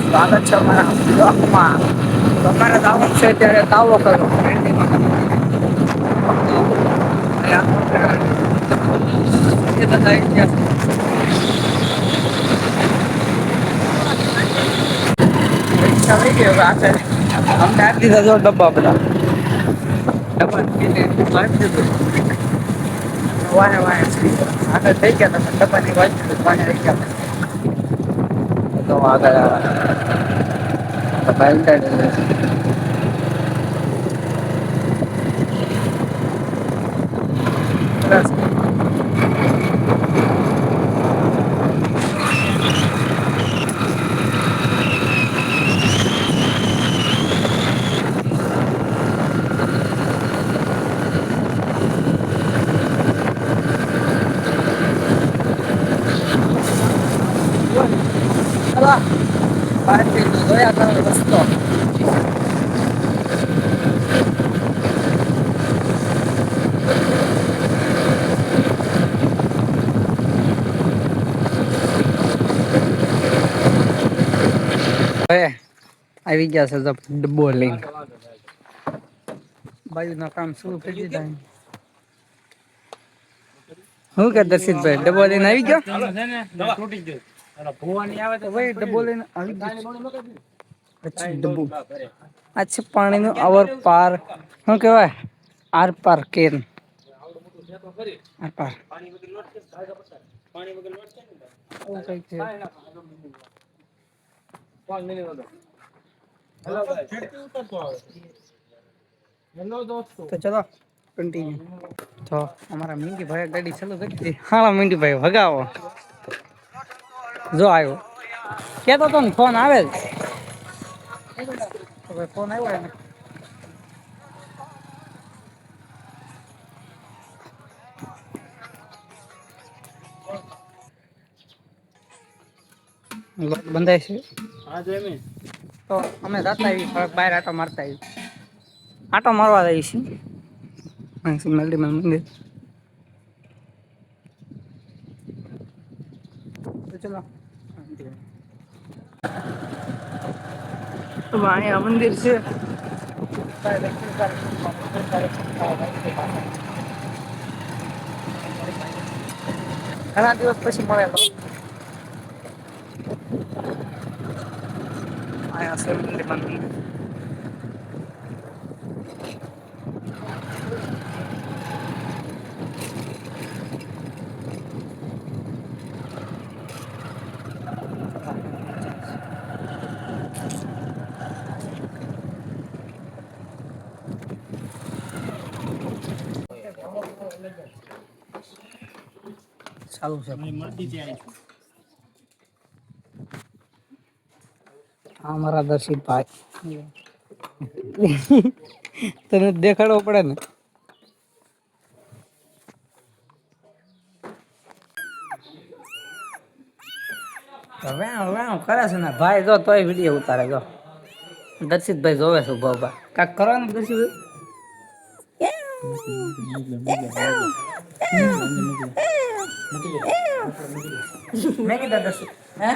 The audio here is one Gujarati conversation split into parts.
સ્વાગત છે અમારા બ્લોકમાં. તમારે દાવત છે ત્યારે દાવો કરો. ડબ્બા બધા વાહે વાહે આગળ થઈ ગયા તમે ડબ્બાની વાંચી રહી ગયા તો આગળ જોયા કરો રસ્તો હવે આવી ગયા છે ડબ્બો લઈને બાજુ ના કામ શરૂ કરી દીધા હું કે દર્શિતભાઈ ડબ્બો લઈને આવી ગયો ભાઈ ડબ્બો લઈને આવી ગયો પછી ડબ્બો આ છે પાણીનું અવર પાર શું કહેવાય આર પાર કેન આર પાર તો ચલો કન્ટિન્યુ તો અમારા મિંટી ભાઈ ગાડી ચાલુ કરી દીધી હા મિંટી ભાઈ ભગાવો જો આવ્યો કેતો તો ને ફોન આવે ફોન આવ્યો ને બંધાય છે તો અમે જતા આવી બહાર આટો મારતા આવી આટો મારવા જઈએ છીએ મંદિર તો ચલો અહીંયા મંદિર છે ઘણા દિવસ પછી મળેલો આયા છે મંદિર ચાલુ છે હા મારા દર્શિતભાઈ તને દેખાડવો પડે ને હવે હવે કરે છે ને ભાઈ જો તોય વિડીયો ઉતારે જો દર્શિતભાઈ જોવે છે ઉભા કાક કરવાનું દર્શિતભાઈ મેં કીધા દર્શિત હે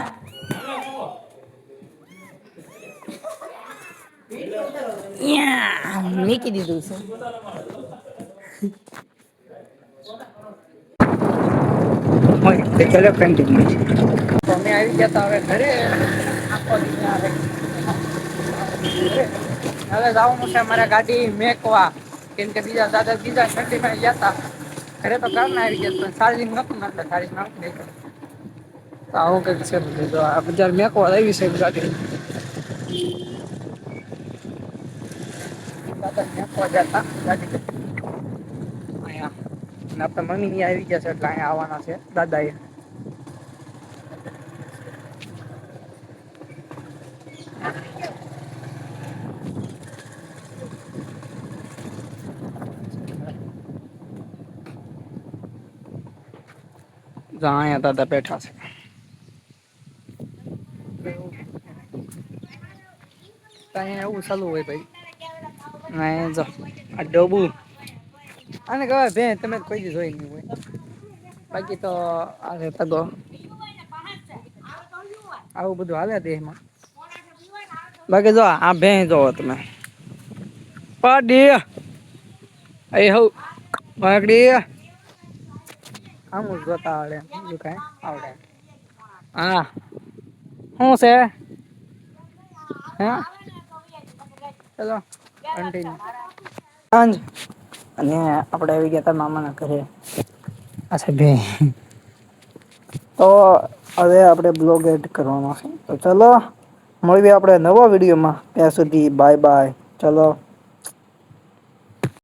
મૂકી દીધું છે ચલો કન્ટિન્યુ અમે આવી ગયા હવે ઘરે હવે જવાનું છે અમારે ગાડી મેકવા કેમ કે બીજા દાદા બીજા શક્તિમાં ગયા હતા ઘરે તો કામ ના આવી ગયા પણ ચાર્જિંગ નતું એટલે ચાર્જિંગ નાખી દે તો આવું કંઈક છે તો આ બજાર મેકવા આવી છે ગાડી દાદા મેકવા જતા ગાડી અહીંયા આપણા મમ્મી આવી ગયા છે એટલે અહીંયા આવવાના છે દાદા એ અહીંયા દાદા બેઠા છે અહીંયા એવું ચાલુ હોય ભાઈ જો આ ડબુ અને કહેવાય ભે તમે કોઈ દી જોઈ નહી હોય બાકી તો આ તગો આવું બધું હાલે દેહમાં બાકી જો આ ભે જોવો તમે પાડી અહી હવ વાગડી આમું જોતા આવડે બીજું કઈ આવડે હા હું છે હે ચલો કન્ટિન્યુ હાંજ અને આપડે આવી ગયા તા મામા ના ઘરે અચ્છા બે તો હવે આપડે બ્લોગ એડ કરવાનો છે તો ચલો મળીએ આપડે નવા વિડીયોમાં ત્યાં સુધી બાય બાય ચલો